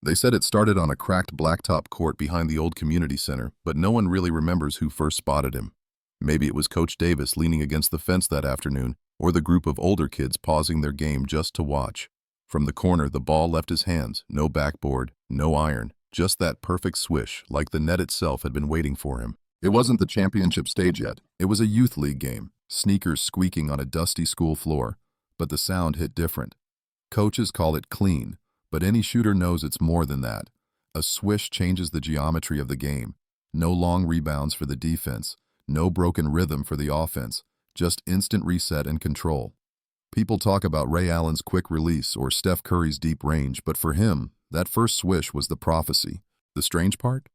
They said it started on a cracked blacktop court behind the old community center, but no one really remembers who first spotted him. Maybe it was Coach Davis leaning against the fence that afternoon, or the group of older kids pausing their game just to watch. From the corner, the ball left his hands, no backboard, no iron, just that perfect swish, like the net itself had been waiting for him. It wasn't the championship stage yet. It was a youth league game, sneakers squeaking on a dusty school floor, but the sound hit different. Coaches call it clean, but any shooter knows it's more than that. A swish changes the geometry of the game. No long rebounds for the defense, no broken rhythm for the offense, just instant reset and control. People talk about Ray Allen's quick release or Steph Curry's deep range, but for him, that first swish was the prophecy. The strange part?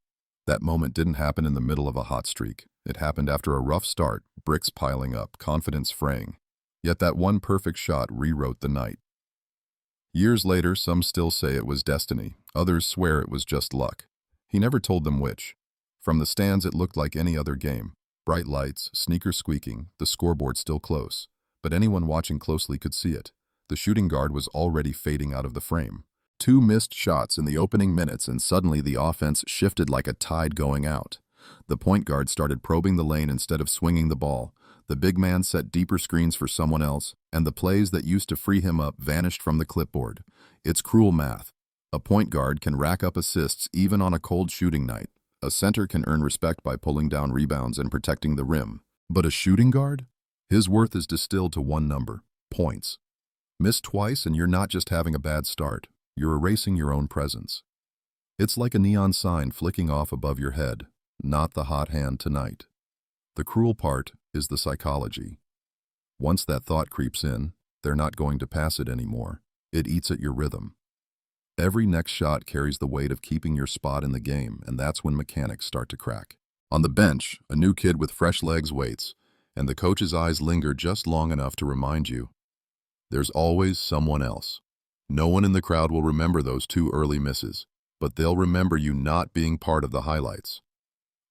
That moment didn't happen in the middle of a hot streak. It happened after a rough start, bricks piling up, confidence fraying. Yet that one perfect shot rewrote the night. Years later, some still say it was destiny. Others swear it was just luck. He never told them which. From the stands, it looked like any other game. Bright lights, sneakers squeaking, the scoreboard still close. But anyone watching closely could see it. The shooting guard was already fading out of the frame. 2 missed shots in the opening minutes, and suddenly the offense shifted like a tide going out. The point guard started probing the lane instead of swinging the ball. The big man set deeper screens for someone else, and the plays that used to free him up vanished from the clipboard. It's cruel math. A point guard can rack up assists even on a cold shooting night. A center can earn respect by pulling down rebounds and protecting the rim. But a shooting guard? His worth is distilled to one number: points. Miss twice and you're not just having a bad start. You're erasing your own presence. It's like a neon sign flicking off above your head. Not the hot hand tonight. The cruel part is the psychology. Once that thought creeps in, they're not going to pass it anymore. It eats at your rhythm. Every next shot carries the weight of keeping your spot in the game, and that's when mechanics start to crack. On the bench, a new kid with fresh legs waits, and the coach's eyes linger just long enough to remind you, there's always someone else. No one in the crowd will remember those 2 early misses, but they'll remember you not being part of the highlights.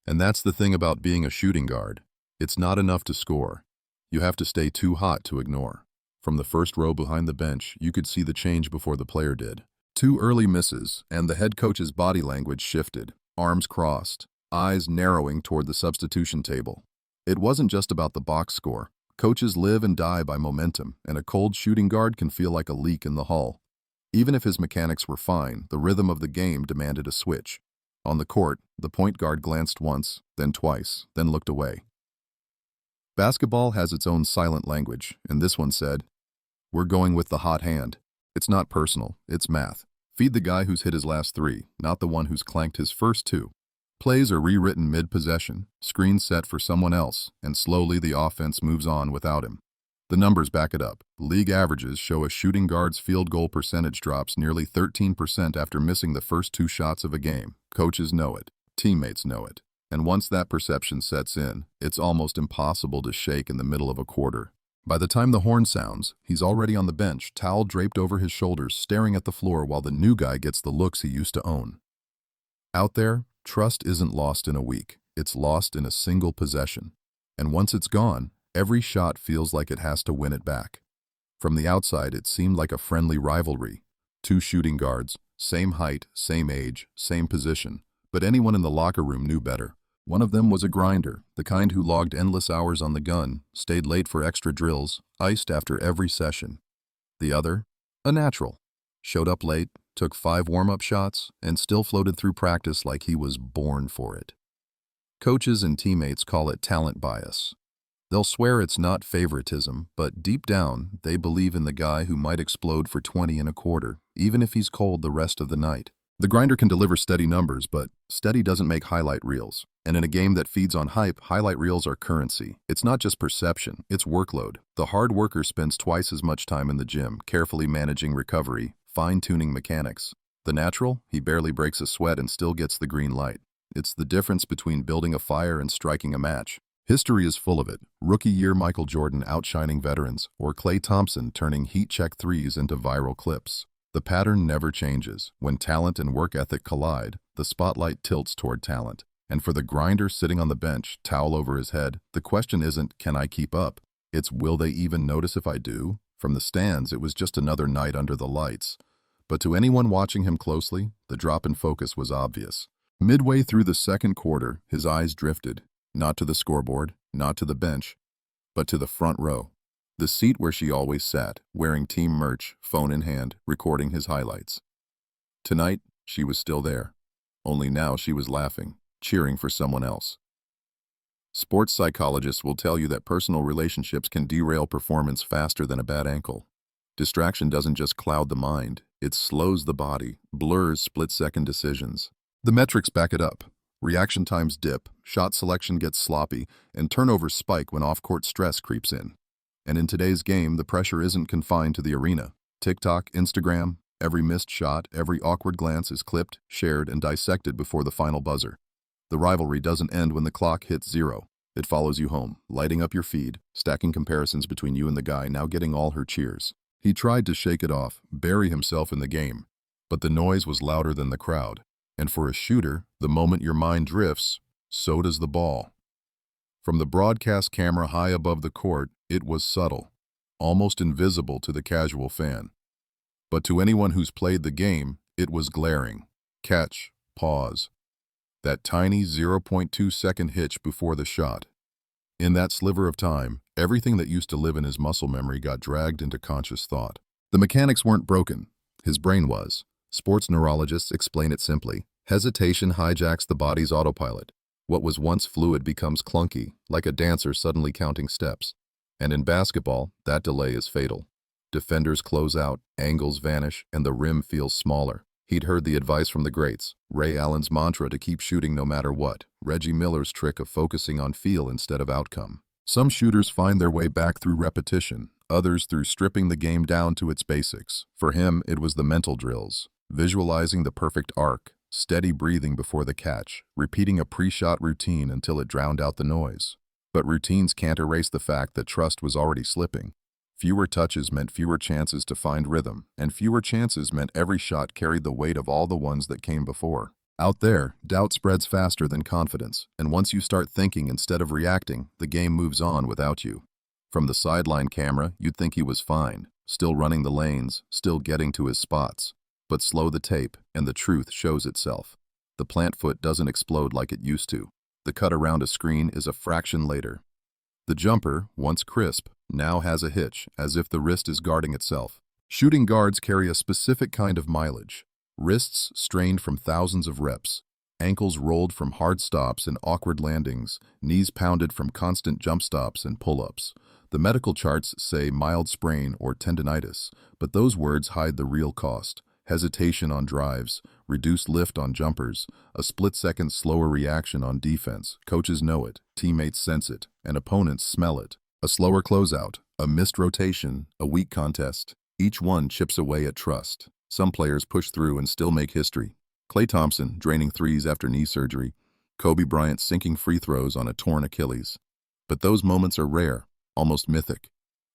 And that's the thing about being a shooting guard. It's not enough to score. You have to stay too hot to ignore. From the first row behind the bench, you could see the change before the player did. 2 early misses, and the head coach's body language shifted, arms crossed, eyes narrowing toward the substitution table. It wasn't just about the box score. Coaches live and die by momentum, and a cold shooting guard can feel like a leak in the hull. Even if his mechanics were fine, the rhythm of the game demanded a switch. On the court, the point guard glanced once, then twice, then looked away. Basketball has its own silent language, and this one said, "We're going with the hot hand. It's not personal, it's math. Feed the guy who's hit his last 3, not the one who's clanked his first 2. Plays are rewritten mid-possession, screens set for someone else, and slowly the offense moves on without him." The numbers back it up. League averages show a shooting guard's field goal percentage drops nearly 13% after missing the first 2 shots of a game. Coaches know it. Teammates know it. And once that perception sets in, it's almost impossible to shake in the middle of a quarter. By the time the horn sounds, he's already on the bench, towel draped over his shoulders, staring at the floor while the new guy gets the looks he used to own. Out there, trust isn't lost in a week. It's lost in a single possession. And once it's gone, every shot feels like it has to win it back. From the outside, it seemed like a friendly rivalry. 2 shooting guards, same height, same age, same position. But anyone in the locker room knew better. One of them was a grinder, the kind who logged endless hours on the gun, stayed late for extra drills, iced after every session. The other, a natural, showed up late, took 5 warm-up shots, and still floated through practice like he was born for it. Coaches and teammates call it talent bias. They'll swear it's not favoritism, but deep down, they believe in the guy who might explode for 20 in a quarter, even if he's cold the rest of the night. The grinder can deliver steady numbers, but steady doesn't make highlight reels. And in a game that feeds on hype, highlight reels are currency. It's not just perception, it's workload. The hard worker spends twice as much time in the gym, carefully managing recovery, fine-tuning mechanics. The natural, he barely breaks a sweat and still gets the green light. It's the difference between building a fire and striking a match. History is full of it. Rookie year Michael Jordan outshining veterans, or Klay Thompson turning heat-check threes into viral clips. The pattern never changes. When talent and work ethic collide, the spotlight tilts toward talent. And for the grinder sitting on the bench, towel over his head, the question isn't, can I keep up? It's, will they even notice if I do? From the stands, it was just another night under the lights. But to anyone watching him closely, the drop in focus was obvious. Midway through the second quarter, his eyes drifted, not to the scoreboard, not to the bench, but to the front row. The seat where she always sat, wearing team merch, phone in hand, recording his highlights. Tonight, she was still there. Only now she was laughing, cheering for someone else. Sports psychologists will tell you that personal relationships can derail performance faster than a bad ankle. Distraction doesn't just cloud the mind, it slows the body, blurs split-second decisions. The metrics back it up. Reaction times dip, shot selection gets sloppy, and turnovers spike when off-court stress creeps in. And in today's game, the pressure isn't confined to the arena. TikTok, Instagram, every missed shot, every awkward glance is clipped, shared, and dissected before the final buzzer. The rivalry doesn't end when the clock hits 0. It follows you home, lighting up your feed, stacking comparisons between you and the guy now getting all her cheers. He tried to shake it off, bury himself in the game, but the noise was louder than the crowd. And for a shooter, the moment your mind drifts, so does the ball. From the broadcast camera high above the court, it was subtle, almost invisible to the casual fan. But to anyone who's played the game, it was glaring. Catch, pause. That tiny 0.2-second hitch before the shot. In that sliver of time, everything that used to live in his muscle memory got dragged into conscious thought. The mechanics weren't broken. His brain was. Sports neurologists explain it simply. Hesitation hijacks the body's autopilot. What was once fluid becomes clunky, like a dancer suddenly counting steps. And in basketball, that delay is fatal. Defenders close out, angles vanish, and the rim feels smaller. He'd heard the advice from the greats, Ray Allen's mantra to keep shooting no matter what, Reggie Miller's trick of focusing on feel instead of outcome. Some shooters find their way back through repetition, others through stripping the game down to its basics. For him, it was the mental drills, visualizing the perfect arc, steady breathing before the catch, repeating a pre-shot routine until it drowned out the noise. But routines can't erase the fact that trust was already slipping. Fewer touches meant fewer chances to find rhythm, and fewer chances meant every shot carried the weight of all the ones that came before. Out there, doubt spreads faster than confidence, and once you start thinking instead of reacting, the game moves on without you. From the sideline camera, you'd think he was fine, still running the lanes, still getting to his spots. But slow the tape, and the truth shows itself. The plant foot doesn't explode like it used to. The cut around a screen is a fraction later. The jumper, once crisp, now has a hitch, as if the wrist is guarding itself. Shooting guards carry a specific kind of mileage. Wrists strained from thousands of reps, ankles rolled from hard stops and awkward landings, knees pounded from constant jump stops and pull-ups. The medical charts say mild sprain or tendinitis, but those words hide the real cost. Hesitation on drives, reduced lift on jumpers, a split-second slower reaction on defense. Coaches know it, teammates sense it, and opponents smell it. A slower closeout, a missed rotation, a weak contest. Each one chips away at trust. Some players push through and still make history. Klay Thompson draining threes after knee surgery. Kobe Bryant sinking free throws on a torn Achilles. But those moments are rare, almost mythic.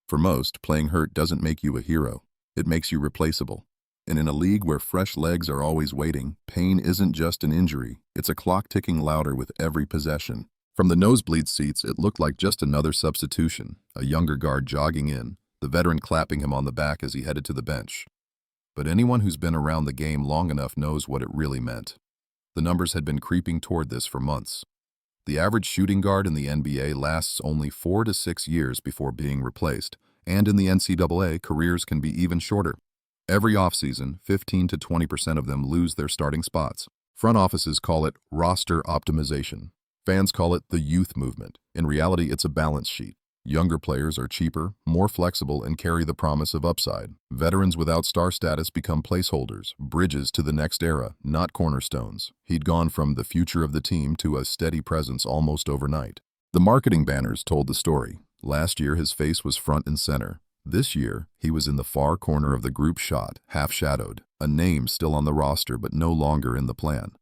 For most, playing hurt doesn't make you a hero. It makes you replaceable. And in a league where fresh legs are always waiting, pain isn't just an injury, it's a clock ticking louder with every possession. From the nosebleed seats, it looked like just another substitution, a younger guard jogging in, the veteran clapping him on the back as he headed to the bench. But anyone who's been around the game long enough knows what it really meant. The numbers had been creeping toward this for months. The average shooting guard in the NBA lasts only 4 to 6 years before being replaced, and in the NCAA, careers can be even shorter. Every offseason, 15 to 20% of them lose their starting spots. Front offices call it roster optimization. Fans call it the youth movement. In reality, it's a balance sheet. Younger players are cheaper, more flexible, and carry the promise of upside. Veterans without star status become placeholders, bridges to the next era, not cornerstones. He'd gone from the future of the team to a steady presence almost overnight. The marketing banners told the story. Last year, his face was front and center. This year, he was in the far corner of the group shot, half-shadowed, a name still on the roster but no longer in the plan.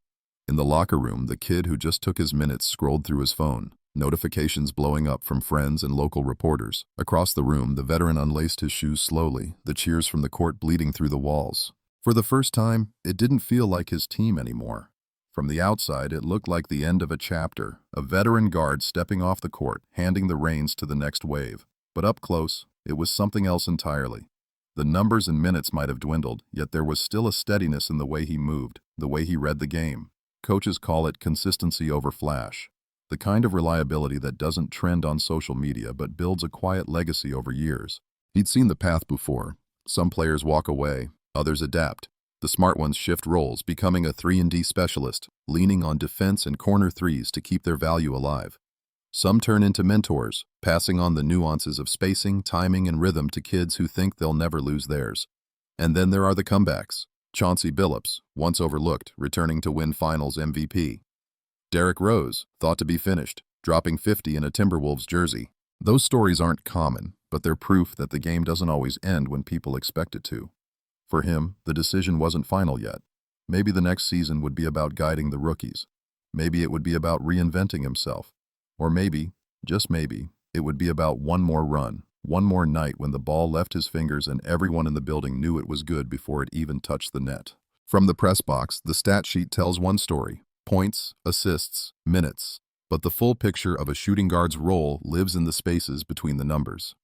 In the locker room, the kid who just took his minutes scrolled through his phone, notifications blowing up from friends and local reporters. Across the room, the veteran unlaced his shoes slowly, the cheers from the court bleeding through the walls. For the first time, it didn't feel like his team anymore. From the outside, it looked like the end of a chapter, a veteran guard stepping off the court, handing the reins to the next wave. But up close, it was something else entirely. The numbers and minutes might have dwindled, yet there was still a steadiness in the way he moved, the way he read the game. Coaches call it consistency over flash, the kind of reliability that doesn't trend on social media but builds a quiet legacy over years. He'd seen the path before. Some players walk away, others adapt. The smart ones shift roles, becoming a 3-and-D specialist, leaning on defense and corner threes to keep their value alive. Some turn into mentors, passing on the nuances of spacing, timing, and rhythm to kids who think they'll never lose theirs. And then there are the comebacks. Chauncey Billups, once overlooked, returning to win Finals MVP. Derrick Rose, thought to be finished, dropping 50 in a Timberwolves jersey. Those stories aren't common, but they're proof that the game doesn't always end when people expect it to. For him, the decision wasn't final yet. Maybe the next season would be about guiding the rookies. Maybe it would be about reinventing himself. Or maybe, just maybe, it would be about one more run, one more night when the ball left his fingers and everyone in the building knew it was good before it even touched the net. From the press box, the stat sheet tells one story: points, assists, minutes. But the full picture of a shooting guard's role lives in the spaces between the numbers.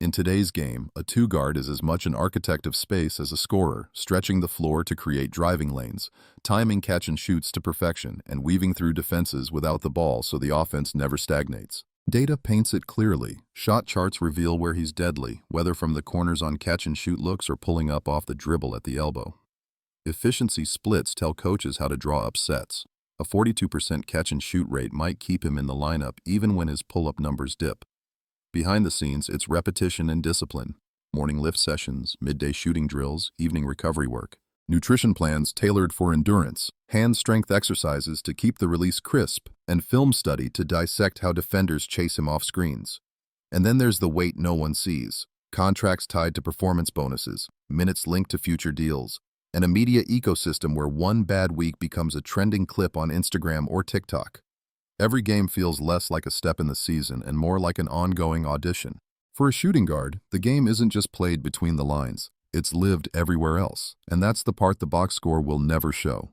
In today's game, a two-guard is as much an architect of space as a scorer, stretching the floor to create driving lanes, timing catch-and-shoots to perfection, and weaving through defenses without the ball so the offense never stagnates. Data paints it clearly. Shot charts reveal where he's deadly, whether from the corners on catch-and-shoot looks or pulling up off the dribble at the elbow. Efficiency splits tell coaches how to draw up sets. A 42% catch-and-shoot rate might keep him in the lineup even when his pull-up numbers dip. Behind the scenes, it's repetition and discipline. Morning lift sessions, midday shooting drills, evening recovery work. Nutrition plans tailored for endurance, hand strength exercises to keep the release crisp, and film study to dissect how defenders chase him off screens. And then there's the weight no one sees. Contracts tied to performance bonuses, minutes linked to future deals, and a media ecosystem where one bad week becomes a trending clip on Instagram or TikTok. Every game feels less like a step in the season and more like an ongoing audition. For a shooting guard, the game isn't just played between the lines. It's lived everywhere else, and that's the part the box score will never show.